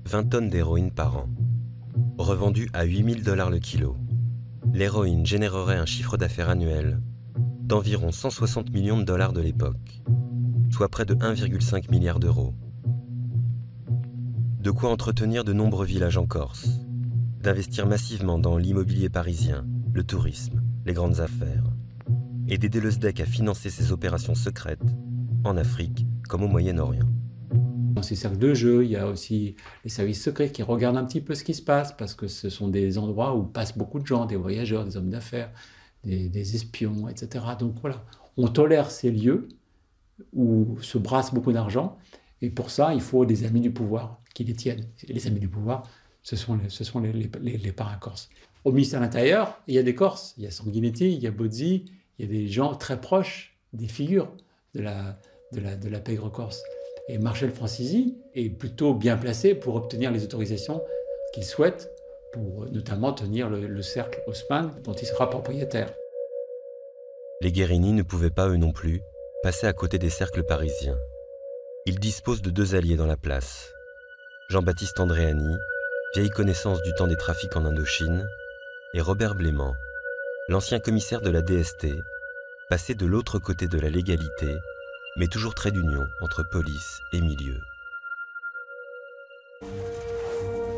20 tonnes d'héroïne par an. Revendue à 8 000 $ le kilo, l'héroïne générerait un chiffre d'affaires annuel d'environ 160 millions de dollars de l'époque, soit près de 1,5 milliard d'euros. De quoi entretenir de nombreux villages en Corse, d'investir massivement dans l'immobilier parisien, le tourisme, les grandes affaires, et d'aider le SDEC à financer ses opérations secrètes en Afrique comme au Moyen-Orient. Dans ces cercles de jeu, il y a aussi les services secrets qui regardent un petit peu ce qui se passe, parce que ce sont des endroits où passent beaucoup de gens, des voyageurs, des hommes d'affaires, des espions, etc. Donc voilà, on tolère ces lieux où se brasse beaucoup d'argent, et pour ça, il faut des amis du pouvoir qui les tiennent. Et les amis du pouvoir, ce sont les parrains corses. Au ministère de l'Intérieur, il y a des Corses, il y a Sanguinetti, il y a Bozzi, il y a des gens très proches, des figures de la pègre corse. Et Marcel Francisi est plutôt bien placé pour obtenir les autorisations qu'il souhaite, pour notamment tenir le cercle Haussmann dont il sera propriétaire. Les Guérini ne pouvaient pas, eux non plus, passer à côté des cercles parisiens. Ils disposent de 2 alliés dans la place. Jean-Baptiste Andréani, vieille connaissance du temps des trafics en Indochine, et Robert Blément, l'ancien commissaire de la DST, passé de l'autre côté de la légalité, mais toujours trait d'union entre police et milieu.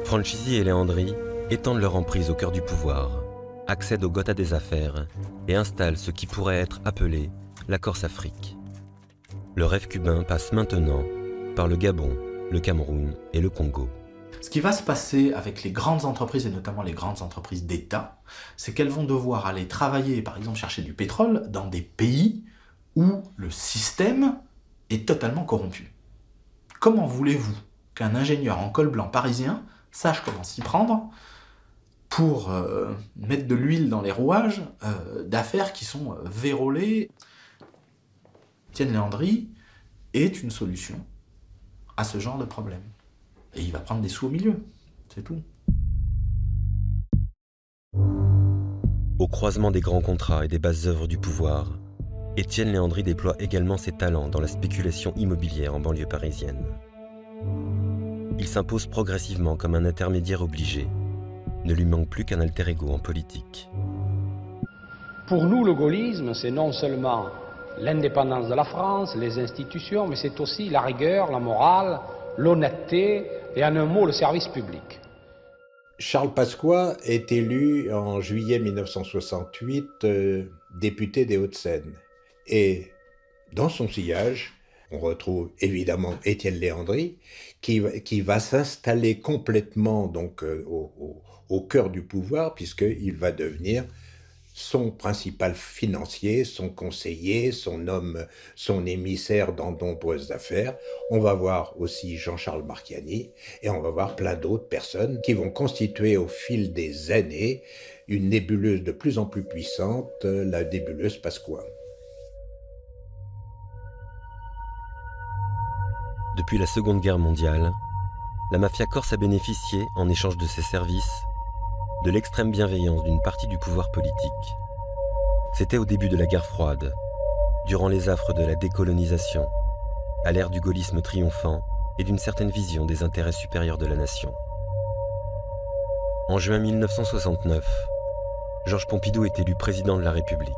Francisi et Leandri étendent leur emprise au cœur du pouvoir, accèdent au Gotha des affaires et installent ce qui pourrait être appelé la Corse-Afrique. Le rêve cubain passe maintenant par le Gabon, le Cameroun et le Congo. Ce qui va se passer avec les grandes entreprises, et notamment les grandes entreprises d'État, c'est qu'elles vont devoir aller travailler, par exemple chercher du pétrole, dans des pays où le système est totalement corrompu. Comment voulez-vous qu'un ingénieur en col blanc parisien sache comment s'y prendre pour mettre de l'huile dans les rouages d'affaires qui sont vérolées? Étienne Léandri est une solution à ce genre de problème. Et il va prendre des sous au milieu, c'est tout. Au croisement des grands contrats et des basses œuvres du pouvoir, Étienne Léandri déploie également ses talents dans la spéculation immobilière en banlieue parisienne. Il s'impose progressivement comme un intermédiaire obligé. Ne lui manque plus qu'un alter ego en politique. Pour nous, le gaullisme, c'est non seulement l'indépendance de la France, les institutions, mais c'est aussi la rigueur, la morale, l'honnêteté et en un mot, le service public. Charles Pasqua est élu en juillet 1968 député des Hauts-de-Seine. Et dans son sillage, on retrouve évidemment Étienne Léandri, qui va s'installer complètement donc, au cœur du pouvoir, puisqu'il va devenir son principal financier, son conseiller, son homme, son émissaire dans de nombreuses affaires. On va voir aussi Jean-Charles Marchiani et on va voir plein d'autres personnes qui vont constituer au fil des années une nébuleuse de plus en plus puissante, la nébuleuse Pasqua. Depuis la Seconde Guerre mondiale, la mafia corse a bénéficié, en échange de ses services, de l'extrême bienveillance d'une partie du pouvoir politique. C'était au début de la guerre froide, durant les affres de la décolonisation, à l'ère du gaullisme triomphant et d'une certaine vision des intérêts supérieurs de la nation. En juin 1969, Georges Pompidou est élu président de la République.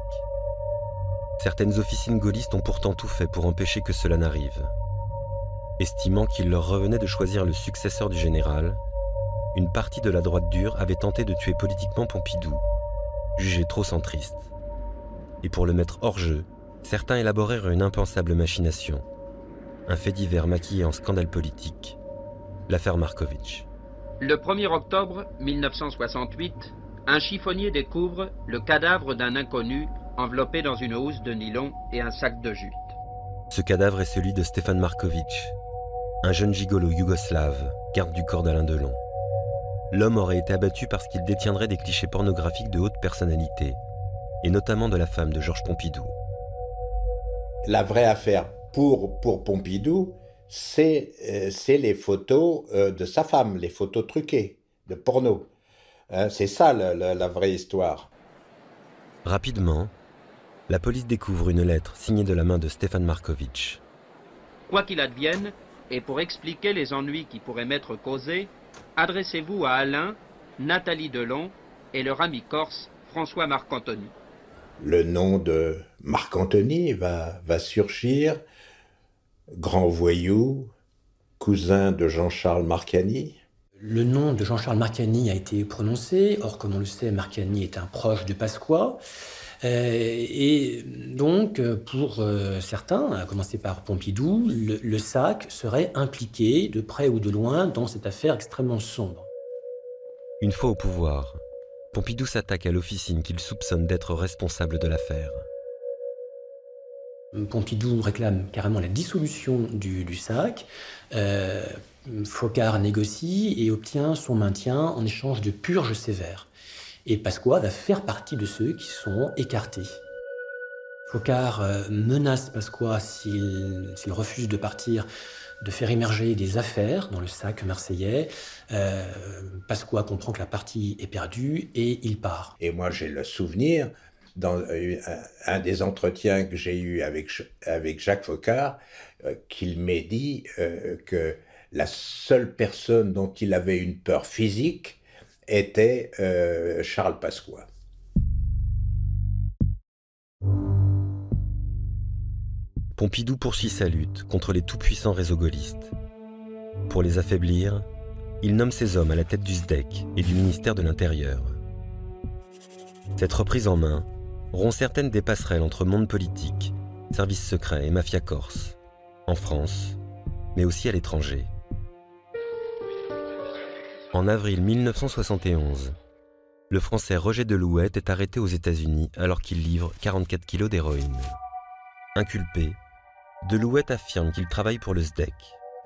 Certaines officines gaullistes ont pourtant tout fait pour empêcher que cela n'arrive. Estimant qu'il leur revenait de choisir le successeur du général, une partie de la droite dure avait tenté de tuer politiquement Pompidou, jugé trop centriste. Et pour le mettre hors jeu, certains élaborèrent une impensable machination. Un fait divers maquillé en scandale politique, l'affaire Markovitch. Le 1er octobre 1968, un chiffonnier découvre le cadavre d'un inconnu enveloppé dans une housse de nylon et un sac de jute. Ce cadavre est celui de Stefan Markovitch, un jeune gigolo yougoslave, garde du corps d'Alain Delon. L'homme aurait été abattu parce qu'il détiendrait des clichés pornographiques de haute personnalité, et notamment de la femme de Georges Pompidou. La vraie affaire pour Pompidou, c'est les photos de sa femme, les photos truquées, de porno. C'est ça la vraie histoire. Rapidement, la police découvre une lettre signée de la main de Stefan Markovitch. Quoi qu'il advienne, Et pour expliquer les ennuis qui pourraient m'être causés, adressez-vous à Alain, Nathalie Delon et leur ami corse François Marc-Antony. Le nom de Marc-Antony va surgir, grand voyou, cousin de Jean-Charles Marcani. Le nom de Jean-Charles Marcani a été prononcé, or comme on le sait, Marcani est un proche de Pasqua. Et donc, pour certains, à commencer par Pompidou, le SAC serait impliqué de près ou de loin dans cette affaire extrêmement sombre. Une fois au pouvoir, Pompidou s'attaque à l'officine qu'il soupçonne d'être responsable de l'affaire. Pompidou réclame carrément la dissolution du SAC. Focard négocie et obtient son maintien en échange de purges sévères. Et Pasqua va faire partie de ceux qui sont écartés. Focard menace Pasqua, s'il refuse de partir, de faire émerger des affaires dans le SAC marseillais. Pasqua comprend que la partie est perdue et il part. Et moi, j'ai le souvenir, dans un des entretiens que j'ai eu avec Jacques Focard, qu'il m'ait dit que la seule personne dont il avait une peur physique était Charles Pasqua. Pompidou poursuit sa lutte contre les tout-puissants réseaux gaullistes. Pour les affaiblir, il nomme ses hommes à la tête du SDEC et du ministère de l'Intérieur. Cette reprise en main rompt certaines des passerelles entre monde politique, services secrets et mafia corse, en France, mais aussi à l'étranger. En avril 1971, le Français Roger Delouette est arrêté aux États-Unis alors qu'il livre 44 kilos d'héroïne. Inculpé, Delouette affirme qu'il travaille pour le SDEC.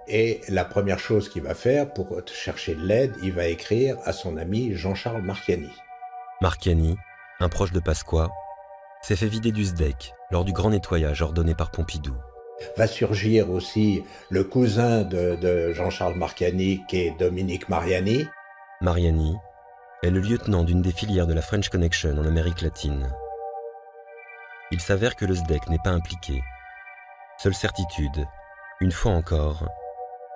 Et la première chose qu'il va faire pour chercher de l'aide, il va écrire à son ami Jean-Charles Marcani. Marcani, un proche de Pasqua, s'est fait vider du SDEC lors du grand nettoyage ordonné par Pompidou. Va surgir aussi le cousin de Jean-Charles Marcani, qui est Dominique Mariani. Mariani est le lieutenant d'une des filières de la French Connection en Amérique latine. Il s'avère que le SDEC n'est pas impliqué. Seule certitude, une fois encore,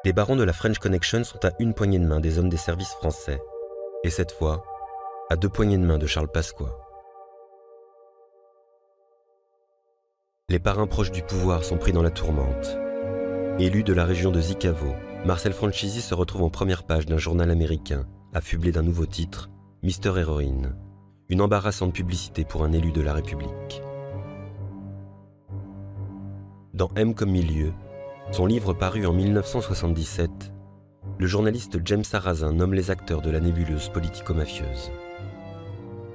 les barons de la French Connection sont à une poignée de main des hommes des services français, et cette fois, à 2 poignées de main de Charles Pasqua. Les parrains proches du pouvoir sont pris dans la tourmente. Élu de la région de Zicavo, Marcel Franchisi se retrouve en première page d'un journal américain, affublé d'un nouveau titre, Mister Héroïne, une embarrassante publicité pour un élu de la République. Dans M comme milieu, son livre paru en 1977, le journaliste James Sarrazin nomme les acteurs de la nébuleuse politico-mafieuse.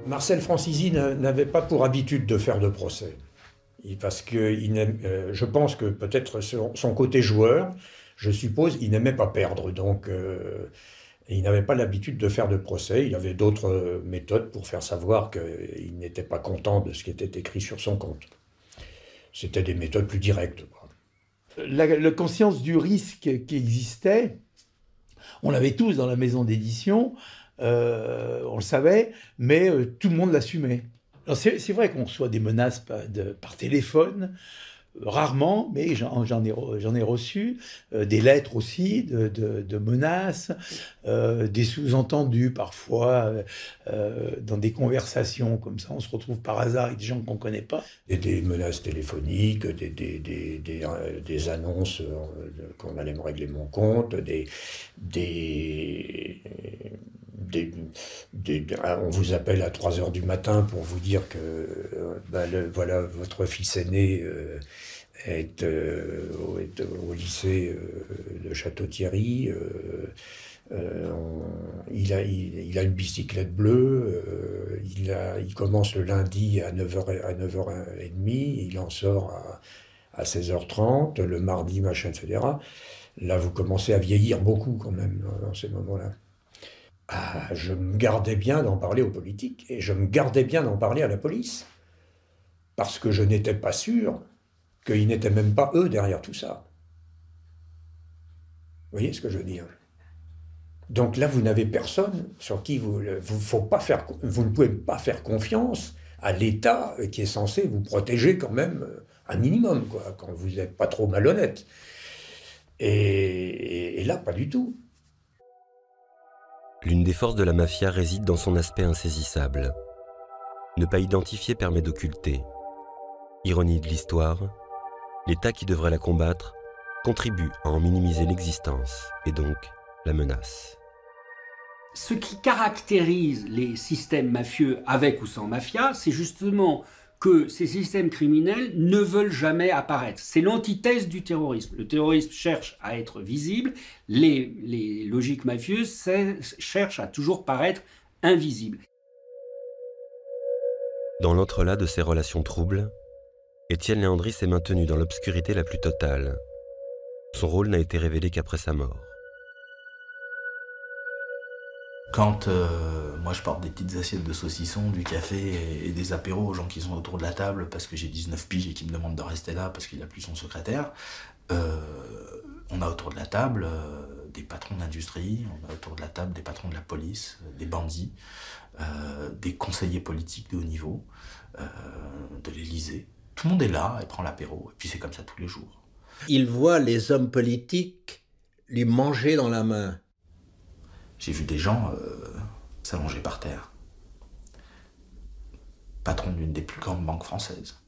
Marcel Franchisi n'avait pas pour habitude de faire de procès. Parce que je pense que peut-être son côté joueur, je suppose, il n'aimait pas perdre. Donc, il n'avait pas l'habitude de faire de procès. Il avait d'autres méthodes pour faire savoir qu'il n'était pas content de ce qui était écrit sur son compte. C'était des méthodes plus directes. La conscience du risque qui existait, on l'avait tous dans la maison d'édition, on le savait, mais tout le monde l'assumait. C'est vrai qu'on reçoit des menaces par téléphone, rarement, mais j'en ai reçu, des lettres aussi de menaces, des sous-entendus parfois, dans des conversations comme ça, on se retrouve par hasard avec des gens qu'on ne connaît pas. Des menaces téléphoniques, des annonces qu'on allait me régler mon compte, on vous appelle à 3h du matin pour vous dire que voilà, votre fils aîné est au lycée de Château-Thierry. Il a une bicyclette bleue. Il commence le lundi à 9h30. Il en sort à 16h30. Le mardi, machin, etc. Là, vous commencez à vieillir beaucoup quand même dans ces moments-là. Je me gardais bien d'en parler aux politiques et je me gardais bien d'en parler à la police parce que je n'étais pas sûr qu'ils n'étaient même pas eux derrière tout ça. Vous voyez ce que je veux dire? Donc là, vous n'avez personne sur qui vous ne pouvez pas faire confiance à l'État qui est censé vous protéger quand même un minimum, quoi, quand vous n'êtes pas trop malhonnête. Et là, pas du tout. L'une des forces de la mafia réside dans son aspect insaisissable. Ne pas identifier permet d'occulter. Ironie de l'histoire, l'État qui devrait la combattre contribue à en minimiser l'existence et donc la menace. Ce qui caractérise les systèmes mafieux avec ou sans mafia, c'est justement que ces systèmes criminels ne veulent jamais apparaître. C'est l'antithèse du terrorisme. Le terrorisme cherche à être visible, les logiques mafieuses cherchent à toujours paraître invisibles. Dans l'entrelac de ces relations troubles, Étienne Léandri s'est maintenu dans l'obscurité la plus totale. Son rôle n'a été révélé qu'après sa mort. Quand moi je porte des petites assiettes de saucisson, du café et des apéros aux gens qui sont autour de la table parce que j'ai 19 piges et qui me demandent de rester là parce qu'il n'a plus son secrétaire, on a autour de la table des patrons d'industrie, on a autour de la table des patrons de la police, des bandits, des conseillers politiques de haut niveau, de l'Élysée. Tout le monde est là et prend l'apéro, et puis c'est comme ça tous les jours. Il voit les hommes politiques lui manger dans la main. J'ai vu des gens s'allonger par terre. Patron d'une des plus grandes banques françaises.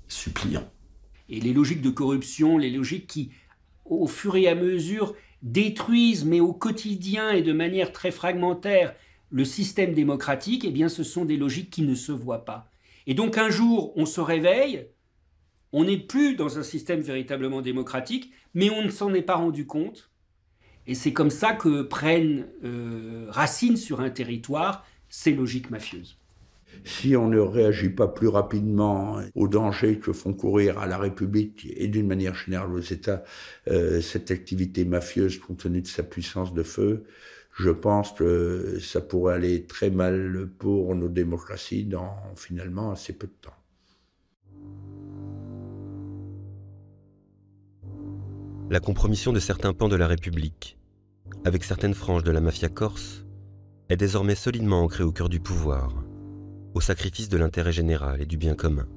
Suppliant. Et les logiques de corruption, les logiques qui, au fur et à mesure, détruisent, mais au quotidien et de manière très fragmentaire, le système démocratique, eh bien, ce sont des logiques qui ne se voient pas. Et donc un jour, on se réveille, on n'est plus dans un système véritablement démocratique, mais on ne s'en est pas rendu compte. Et c'est comme ça que prennent racine sur un territoire ces logiques mafieuses. Si on ne réagit pas plus rapidement aux dangers que font courir à la République et d'une manière générale aux États cette activité mafieuse compte tenu de sa puissance de feu, je pense que ça pourrait aller très mal pour nos démocraties dans finalement assez peu de temps. La compromission de certains pans de la République, avec certaines franges de la mafia corse, est désormais solidement ancrée au cœur du pouvoir, au sacrifice de l'intérêt général et du bien commun.